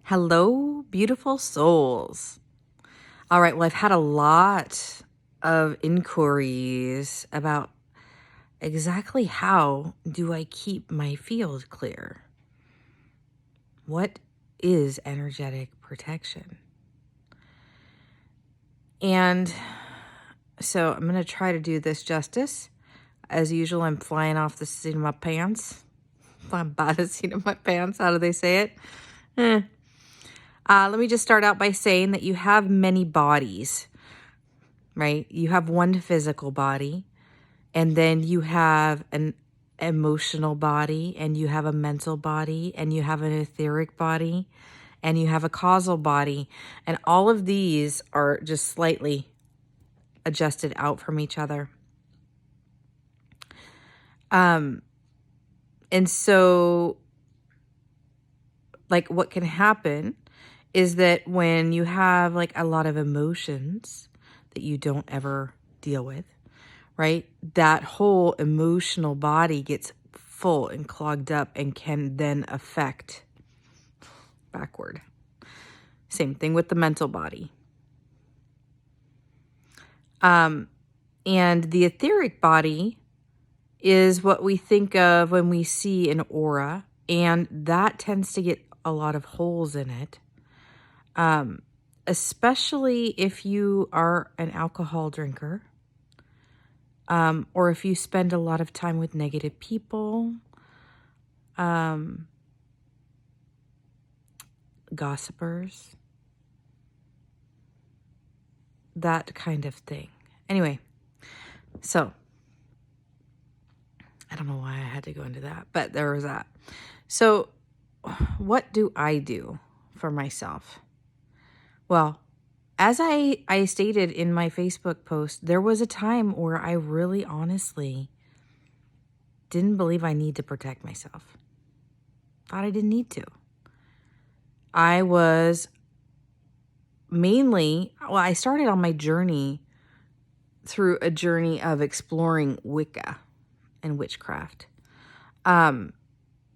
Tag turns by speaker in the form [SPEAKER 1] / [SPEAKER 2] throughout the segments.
[SPEAKER 1] Hello, beautiful souls. All right, well, I've had a lot of inquiries about exactly how do I keep my field clear? What is energetic protection? And so I'm going to try to do this justice. As usual, I'm flying off the seat of my pants. Flying by the seat of my pants. How do they say it? Let me just start out by saying that you have many bodies, right? You have one physical body, and then you have an emotional body, and you have a mental body, and you have an etheric body, and you have a causal body. And all of these are just slightly adjusted out from each other. And so, like, what can happen is that when you have like a lot of emotions that you don't ever deal with, right? That whole emotional body gets full and clogged up and can then affect backward. Same thing with the mental body. And the etheric body is what we think of when we see an aura, and that tends to get a lot of holes in it. Especially if you are an alcohol drinker, or if you spend a lot of time with negative people, gossipers, that kind of thing. Anyway, so I don't know why I had to go into that, but there was that. So what do I do for myself? Well, as I stated in my Facebook post, there was a time where I really honestly didn't believe I need to protect myself. Thought I didn't need to. I was I started on my journey through a journey of exploring Wicca and witchcraft. And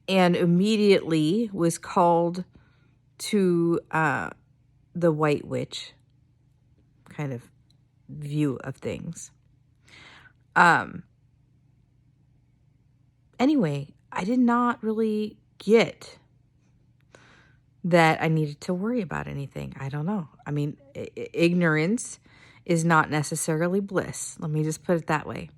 [SPEAKER 1] immediately was called to the white witch kind of view of things. Anyway, I did not really get that I needed to worry about anything. I don't know. I mean, ignorance is not necessarily bliss. Let me just put it that way.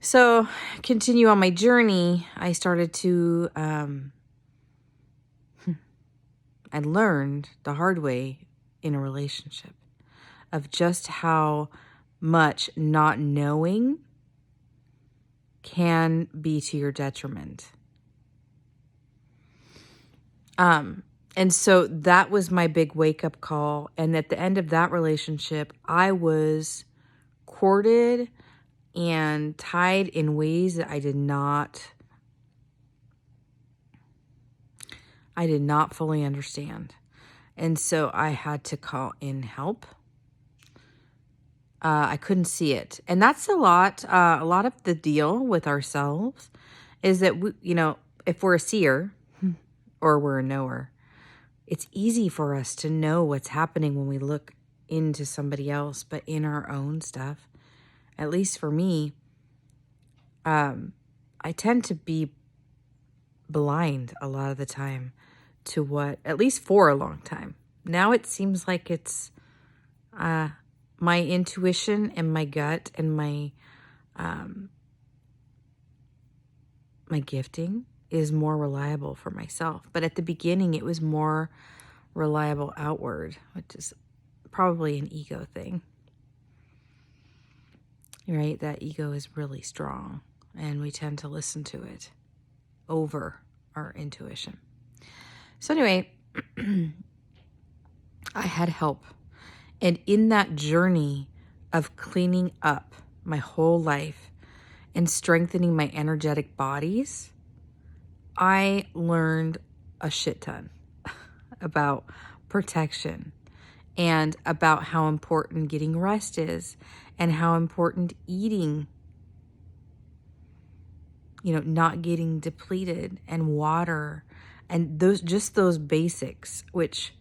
[SPEAKER 1] So, continue on my journey. I started to, I learned the hard way in a relationship of just how much not knowing can be to your detriment. And so that was my big wake-up call. And at the end of that relationship, I was courted and tied in ways that I did not fully understand. And so I had to call in help. I couldn't see it. And that's a lot of the deal with ourselves is that, if we're a seer or we're a knower, it's easy for us to know what's happening when we look into somebody else, but in our own stuff, at least for me, I tend to be blind a lot of the time to what, at least for a long time. Now it seems like it's my intuition and my gut and my gifting is more reliable for myself. But at the beginning, it was more reliable outward, which is probably an ego thing, right? That ego is really strong, and we tend to listen to it over our intuition. So anyway, I had help. And in that journey of cleaning up my whole life and strengthening my energetic bodies, I learned a shit ton about protection and about how important getting rest is and how important eating, not getting depleted, and water, And those basics, which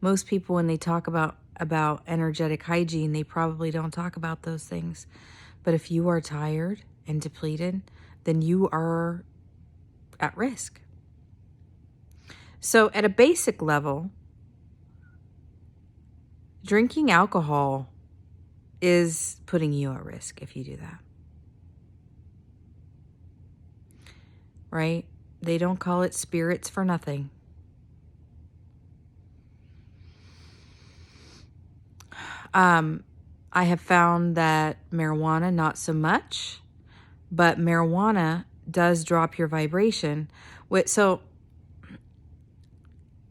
[SPEAKER 1] most people, when they talk about energetic hygiene, they probably don't talk about those things. But if you are tired and depleted, then you are at risk. So at a basic level, drinking alcohol is putting you at risk if you do that. Right? They don't call it spirits for nothing. I have found that marijuana, not so much, but marijuana does drop your vibration. So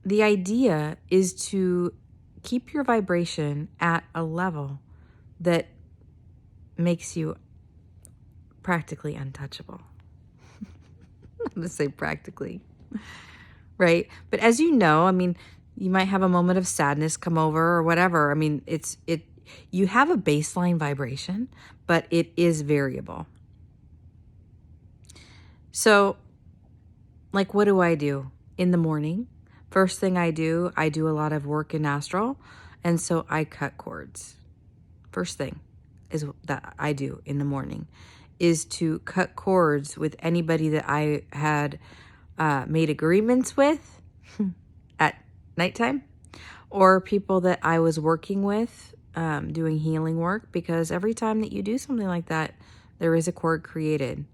[SPEAKER 1] the idea is to keep your vibration at a level that makes you practically untouchable. I'm going to say practically, right? But as you know, I mean, you might have a moment of sadness come over or whatever. I mean, you have a baseline vibration, but it is variable. So, like, what do I do in the morning? First thing I do a lot of work in astral, and so I cut cords. First thing is that I do in the morning is to cut cords with anybody that I had made agreements with at nighttime, or people that I was working with doing healing work, because every time that you do something like that, there is a cord created.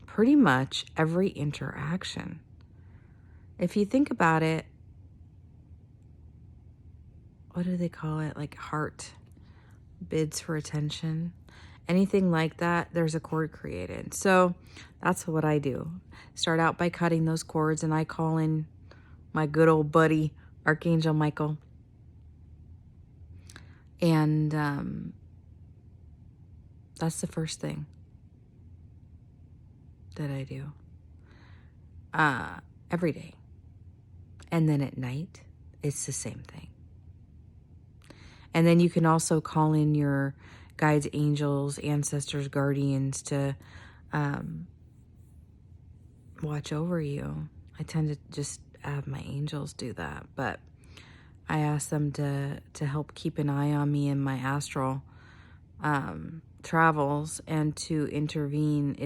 [SPEAKER 1] Pretty much every interaction. If you think about it, what do they call it? Like heart bids for attention. Anything like that, there's a cord created. So that's what I do. Start out by cutting those cords, and I call in my good old buddy, Archangel Michael. And that's the first thing that I do every day. And then at night, it's the same thing. And then you can also call in your guides, angels, ancestors, guardians to watch over you. I tend to just have my angels do that, but I ask them to help keep an eye on me in my astral travels, and to intervene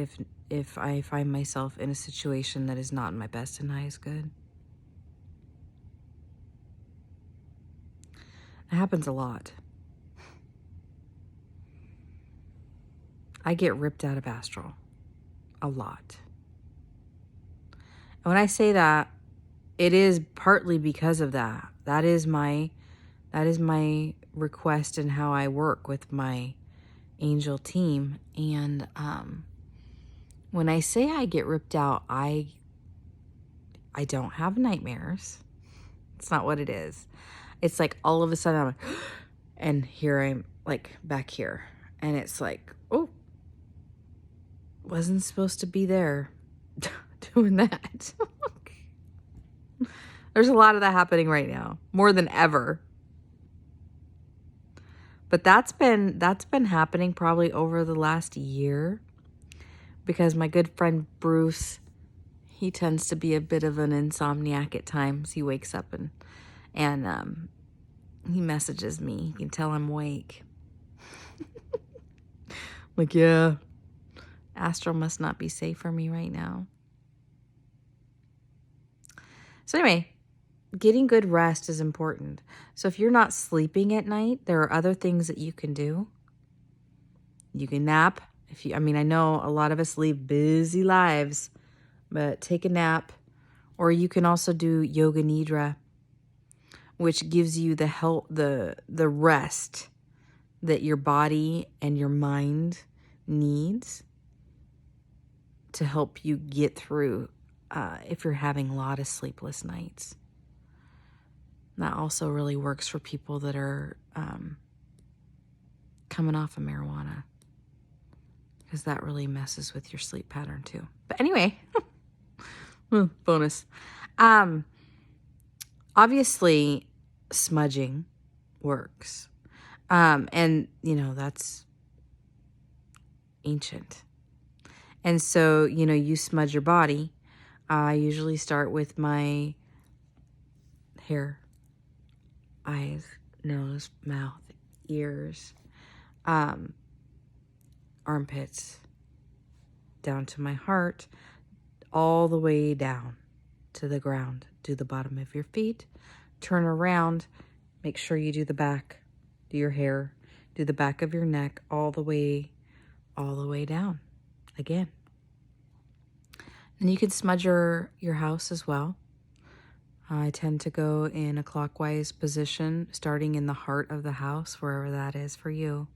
[SPEAKER 1] if I find myself in a situation that is not in my best and highest good. It happens a lot. I get ripped out of astral a lot. And when I say that, it is partly because of that. That is my request and how I work with my angel team. And when I say I get ripped out, I don't have nightmares. It's not what it is. It's like all of a sudden I'm like, and here I'm like back here. And it's like, oh, wasn't supposed to be there doing that. There's a lot of that happening right now, more than ever. But that's been happening probably over the last year, because my good friend Bruce, he tends to be a bit of an insomniac at times. He wakes up and he messages me. You can tell I'm awake. Like, yeah, astral must not be safe for me right now. So anyway, getting good rest is important. So if you're not sleeping at night, there are other things that you can do. You can nap. I know a lot of us lead busy lives, but take a nap. Or you can also do yoga nidra, which gives you the rest that your body and your mind needs to help you get through if you're having a lot of sleepless nights. That also really works for people that are coming off of marijuana, because that really messes with your sleep pattern too. But anyway, bonus. Obviously, smudging works. And, that's ancient. And so, you smudge your body. I usually start with my hair, eyes, nose, mouth, ears, armpits, down to my heart, all the way down to the ground. Do the bottom of your feet, turn around, make sure you do the back, do your hair, do the back of your neck, all the way down again. And you can smudge your house as well. I tend to go in a clockwise position, starting in the heart of the house, wherever that is for you.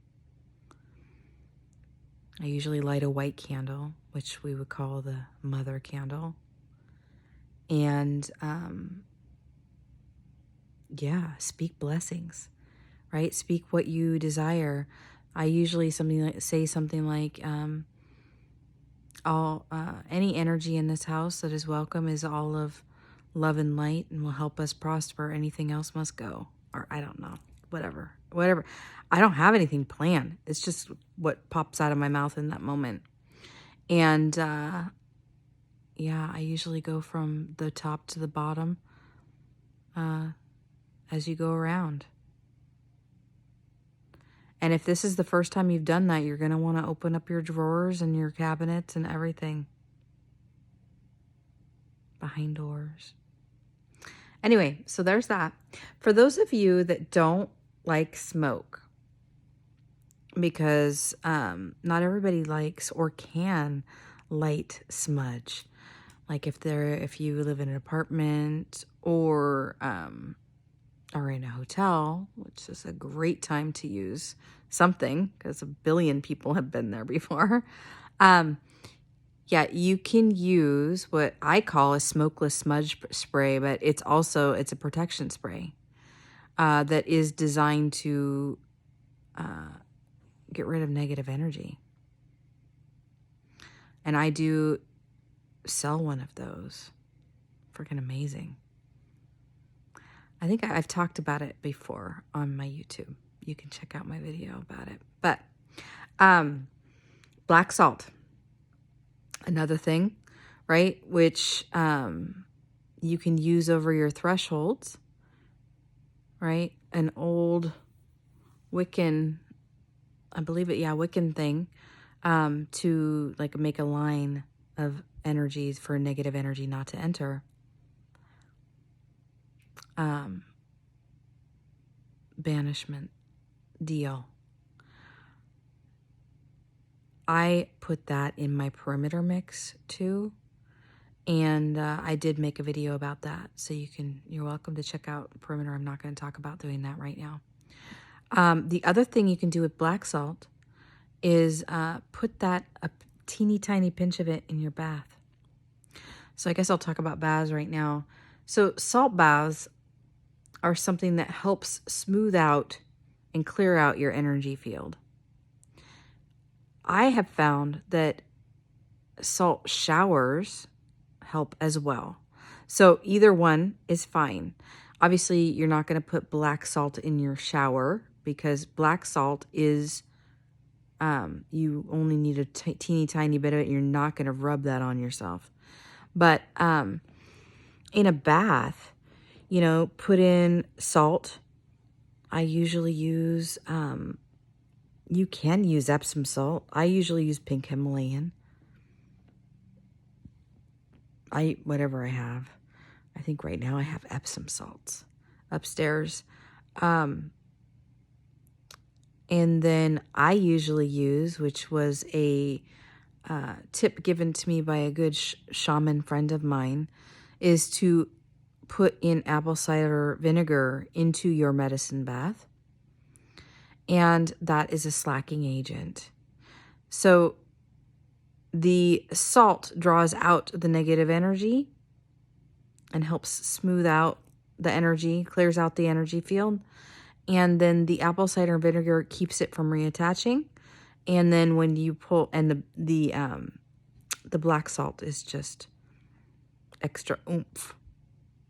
[SPEAKER 1] I usually light a white candle, which we would call the mother candle. And speak blessings, right? Speak what you desire. I usually say something like, any energy in this house that is welcome is all of love and light and will help us prosper. Anything else must go. Or I don't know, whatever. I don't have anything planned. It's just what pops out of my mouth in that moment. And I usually go from the top to the bottom as you go around. And if this is the first time you've done that, you're going to want to open up your drawers and your cabinets and everything. Behind doors. Anyway, so there's that. For those of you that don't like smoke, because not everybody likes or can light smudge. Like if you live in an apartment or in a hotel, which is a great time to use something because a billion people have been there before. You can use what I call a smokeless smudge spray, but it's a protection spray that is designed to get rid of negative energy. And I do sell one of those. Freaking amazing. I think I've talked about it before on my YouTube. You can check out my video about it. But black salt, another thing, right? Which you can use over your thresholds, right? An old Wiccan, I believe it, Wiccan thing, to like make a line of energies for negative energy not to enter. Banishment deal. I put that in my perimeter mix too. And I did make a video about that. So you're welcome to check out perimeter. I'm not going to talk about doing that right now. The other thing you can do with black salt is put a teeny tiny pinch of it in your bath. So I guess I'll talk about baths right now. So salt baths are something that helps smooth out and clear out your energy field. I have found that salt showers help as well. So either one is fine. Obviously, you're not going to put black salt in your shower because black salt is, you only need a teeny tiny bit of it. And you're not going to rub that on yourself. But in a bath, put in salt. I usually use, you can use Epsom salt. I usually use pink Himalayan. Whatever I have. I think right now I have Epsom salts upstairs. And then I usually use, which was a tip given to me by a good shaman friend of mine, is to put in apple cider vinegar into your medicine bath. And that is a slacking agent. So the salt draws out the negative energy and helps smooth out the energy, clears out the energy field. And then the apple cider vinegar keeps it from reattaching. And then when you pull, and the black salt is just extra oomph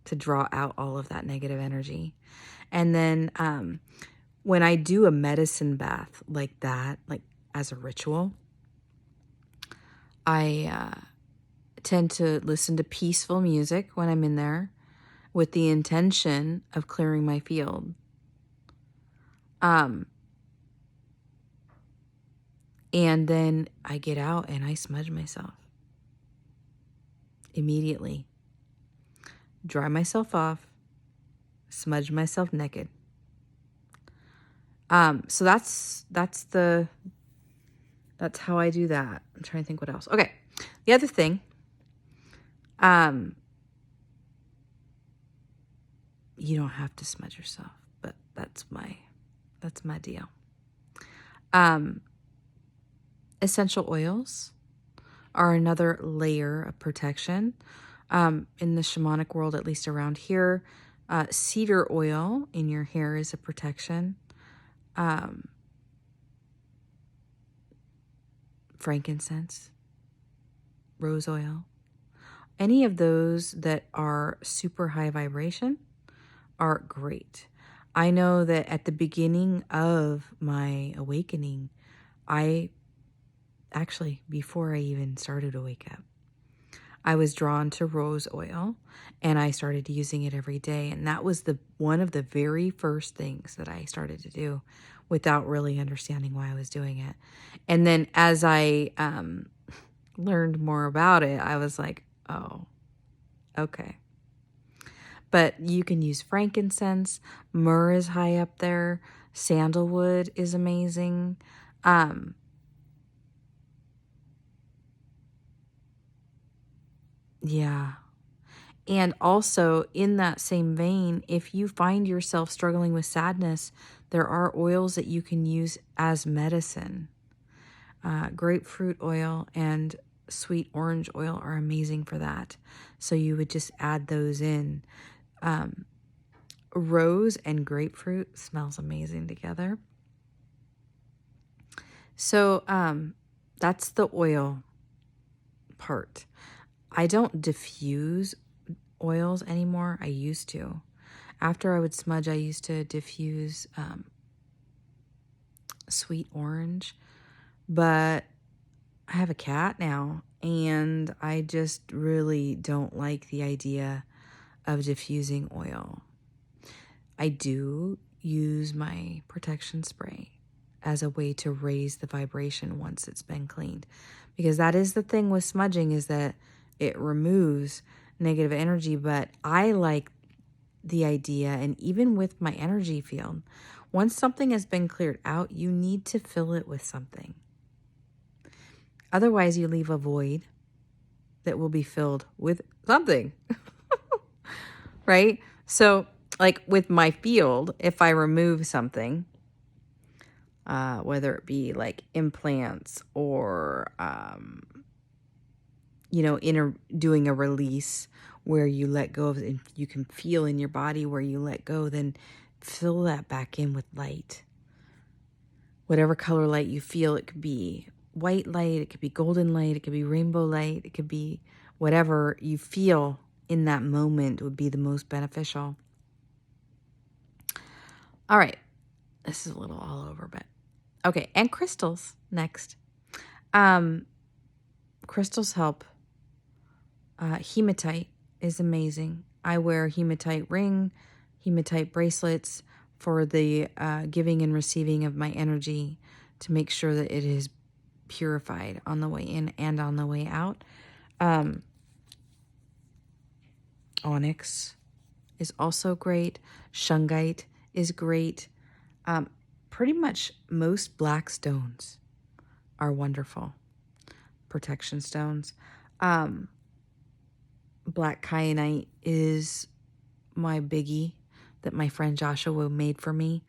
[SPEAKER 1] to draw out all of that negative energy. And then when I do a medicine bath like that, like as a ritual, I tend to listen to peaceful music when I'm in there with the intention of clearing my field. And then I get out and I smudge myself immediately. Dry myself off, smudge myself naked. So that's how I do that. I'm trying to think what else. Okay. The other thing, you don't have to smudge yourself, but that's my deal. Essential oils are another layer of protection. In the shamanic world, at least around here, cedar oil in your hair is a protection. Frankincense, rose oil, any of those that are super high vibration are great. I know that at the beginning of my awakening, before I even started to wake up, I was drawn to rose oil and I started using it every day. And that was one of the very first things that I started to do without really understanding why I was doing it. And then as I learned more about it, I was like, oh, okay. But you can use frankincense. Myrrh is high up there. Sandalwood is amazing. Yeah. And also, in that same vein, if you find yourself struggling with sadness, there are oils that you can use as medicine. Grapefruit oil and sweet orange oil are amazing for that. So you would just add those in. Rose and grapefruit smells amazing together. So that's the oil part. I don't diffuse oils anymore. I used to. After I would smudge, I used to diffuse sweet orange. But I have a cat now, and I just really don't like the idea of diffusing oil. I do use my protection spray as a way to raise the vibration once it's been cleaned. Because that is the thing with smudging, is that it removes negative energy. But I like the idea, and even with my energy field, once something has been cleared out, you need to fill it with something. Otherwise, you leave a void that will be filled with something, right? So, like with my field, if I remove something, whether it be like implants or, doing a release where you let go of, and you can feel in your body where you let go, then fill that back in with light. Whatever color light you feel, it could be white light, it could be golden light, it could be rainbow light, it could be whatever you feel in that moment would be the most beneficial. All right. This is a little all over, but okay. And crystals next. Crystals help. Hematite is amazing. I wear hematite ring, hematite bracelets for the giving and receiving of my energy, to make sure that it is purified on the way in and on the way out. Onyx is also great. Shungite is great. Pretty much most black stones are wonderful protection stones. Black kyanite is my biggie that my friend Joshua made for me.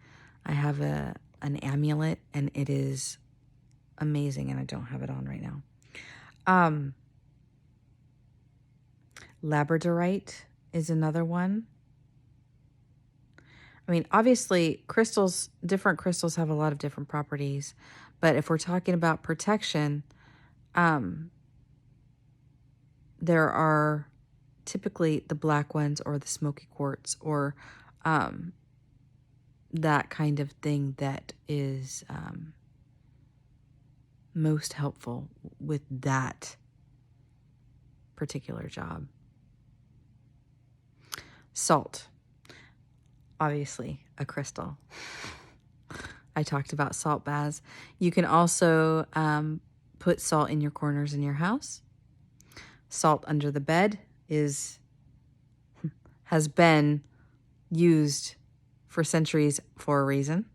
[SPEAKER 1] I have an amulet, and it is amazing, and I don't have it on right now. Labradorite is another one. I mean, obviously, different crystals have a lot of different properties, but if we're talking about protection, there are typically the black ones or the smoky quartz or that kind of thing that is most helpful with that particular job. Salt, obviously a crystal. I talked about salt baths. You can also put salt in your corners in your house. Salt under the bed has been used for centuries for a reason.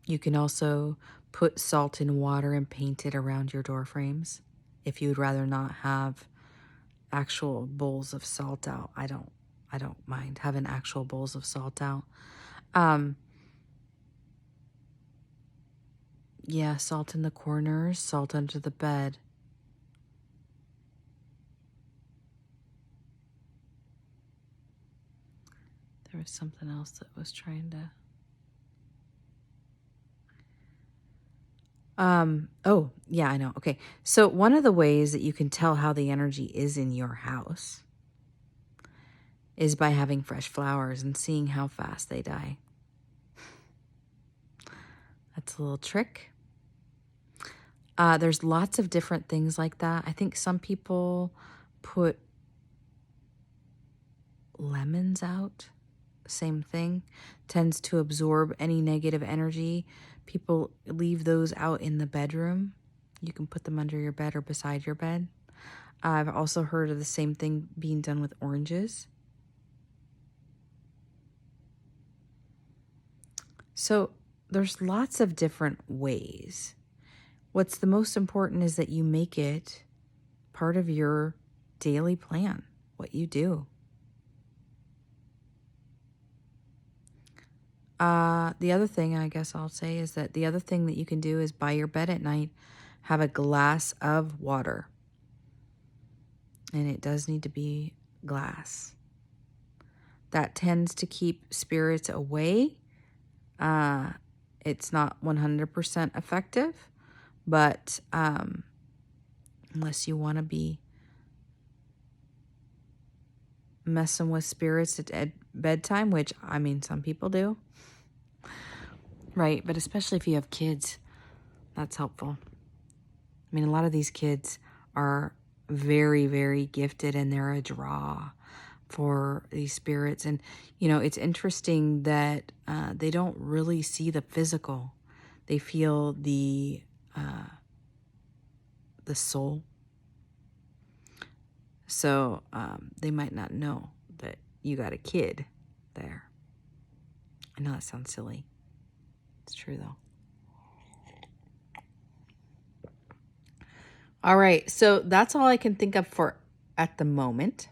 [SPEAKER 1] You can also put salt in water and paint it around your door frames if you would rather not have actual bowls of salt out. I don't mind having actual bowls of salt out. Yeah, salt in the corners, salt under the bed. There was something else that was trying to... Oh, yeah, I know. Okay. So one of the ways that you can tell how the energy is in your house is by having fresh flowers and seeing how fast they die. That's a little trick. There's lots of different things like that. I think some people put lemons out. Same thing. Tends to absorb any negative energy. People leave those out in the bedroom. You can put them under your bed or beside your bed. I've also heard of the same thing being done with oranges. So there's lots of different ways. What's the most important is that you make it part of your daily plan, what you do. The other thing I guess I'll say is that the other thing that you can do is by your bed at night, have a glass of water. And it does need to be glass. That tends to keep spirits away. It's not 100% effective, but unless you want to be messing with spirits at bedtime, which, I mean, some people do. Right, but especially if you have kids, that's helpful. I mean, a lot of these kids are very, very gifted and they're a draw for these spirits. And, you know, it's interesting that they don't really see the physical. They feel the soul. So they might not know that you got a kid there. I know that sounds silly. It's true, though. All right, so that's all I can think of for at the moment.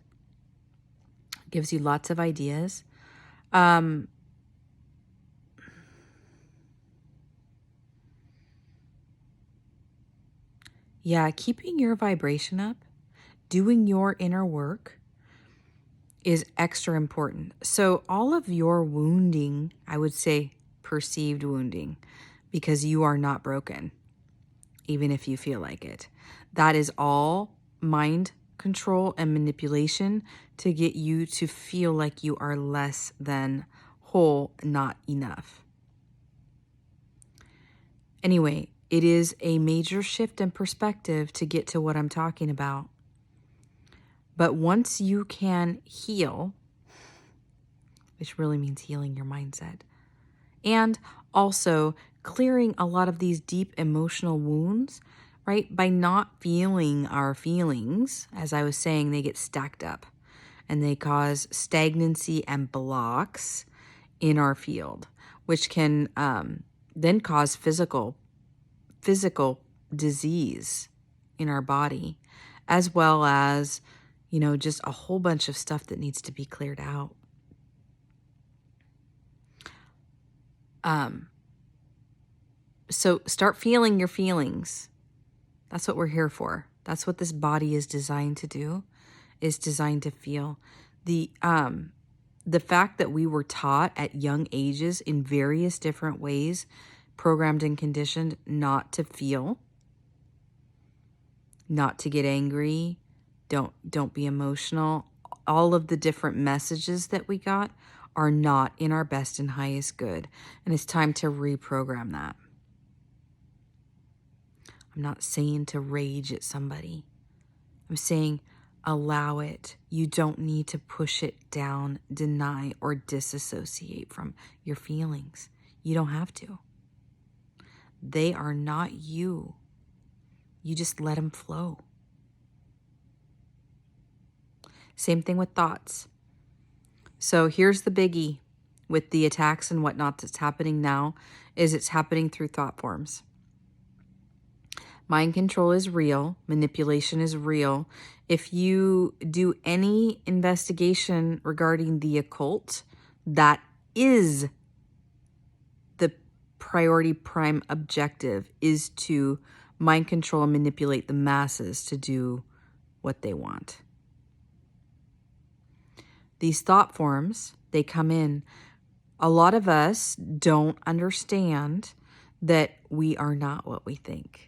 [SPEAKER 1] Gives you lots of ideas. Yeah, keeping your vibration up, doing your inner work is extra important. So all of your wounding, I would say perceived wounding, because you are not broken, even if you feel like it. That is all mind control and manipulation to get you to feel like you are less than whole, not enough. Anyway, it is a major shift in perspective to get to what I'm talking about. But once you can heal, which really means healing your mindset, and also clearing a lot of these deep emotional wounds, right? By not feeling our feelings, as I was saying, they get stacked up and they cause stagnancy and blocks in our field, which can then cause physical disease in our body, as well as, you know, just a whole bunch of stuff that needs to be cleared out. So start feeling your feelings. That's what we're here for. That's what this body is designed to do, is designed to feel. The fact that we were taught at young ages in various different ways, programmed and conditioned not to feel, not to get angry, don't be emotional. All of the different messages that we got are not in our best and highest good. And it's time to reprogram that. I'm not saying to rage at somebody. I'm saying allow it. You don't need to push it down, deny, or disassociate from your feelings. You don't have to. They are not you. You just let them flow. Same thing with thoughts. So here's the biggie with the attacks and whatnot that's happening now is it's happening through thought forms. Mind control is real. Manipulation is real. If you do any investigation regarding the occult, that is the priority prime objective, is to mind control and manipulate the masses to do what they want. These thought forms, they come in. A lot of us don't understand that we are not what we think.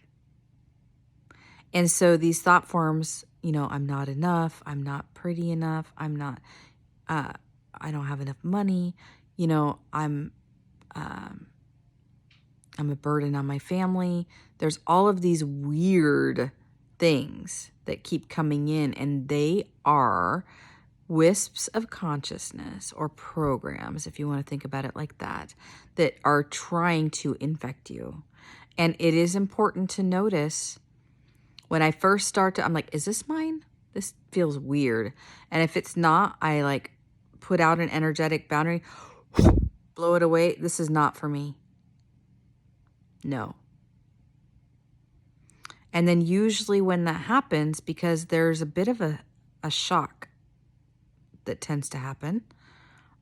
[SPEAKER 1] And so these thought forms, I'm not enough, I'm not pretty enough, I don't have enough money, I'm a burden on my family. There's all of these weird things that keep coming in, and they are wisps of consciousness or programs, if you want to think about it like that, that are trying to infect you. And it is important to notice when I first start to, I'm like, is this mine? This feels weird. And if it's not, I put out an energetic boundary, blow it away. This is not for me. No. And then usually when that happens, because there's a bit of a shock that tends to happen,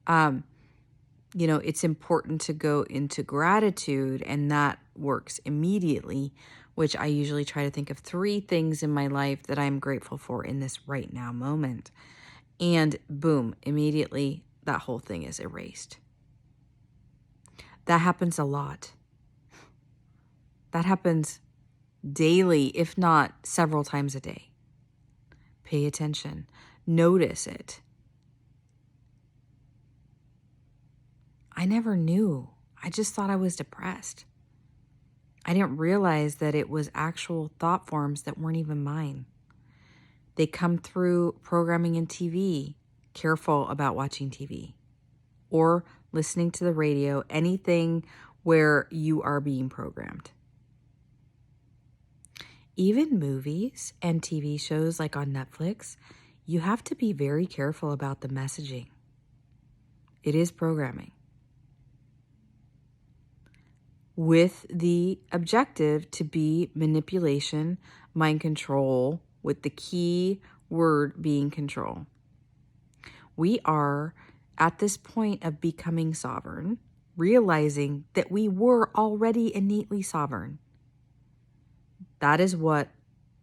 [SPEAKER 1] it's important to go into gratitude, and that works immediately, which I usually try to think of 3 things in my life that I'm grateful for in this right now moment. And boom, immediately that whole thing is erased. That happens a lot. That happens daily, if not several times a day. Pay attention. Notice it. I never knew. I just thought I was depressed. I didn't realize that it was actual thought forms that weren't even mine. They come through programming in TV. Careful about watching TV or listening to the radio, anything where you are being programmed. Even movies and TV shows like on Netflix, you have to be very careful about the messaging. It is programming, with the objective to be manipulation, mind control, with the key word being control. We are at this point of becoming sovereign, realizing that we were already innately sovereign. That is what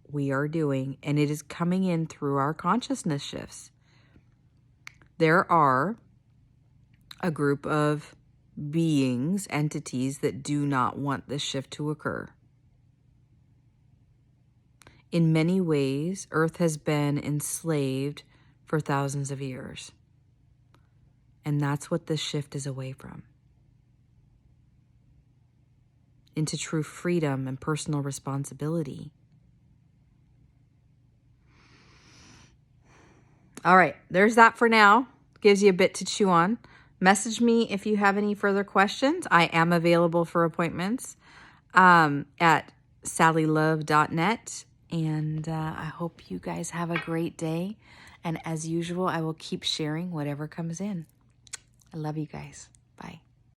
[SPEAKER 1] we are doing, and it is coming in through our consciousness shifts. There are a group of beings, entities that do not want this shift to occur. In many ways, Earth has been enslaved for thousands of years. And that's what this shift is away from. Into true freedom and personal responsibility. All right, there's that for now. Gives you a bit to chew on. Message me if you have any further questions. I am available for appointments at sallylove.net. And I hope you guys have a great day. And as usual, I will keep sharing whatever comes in. I love you guys. Bye.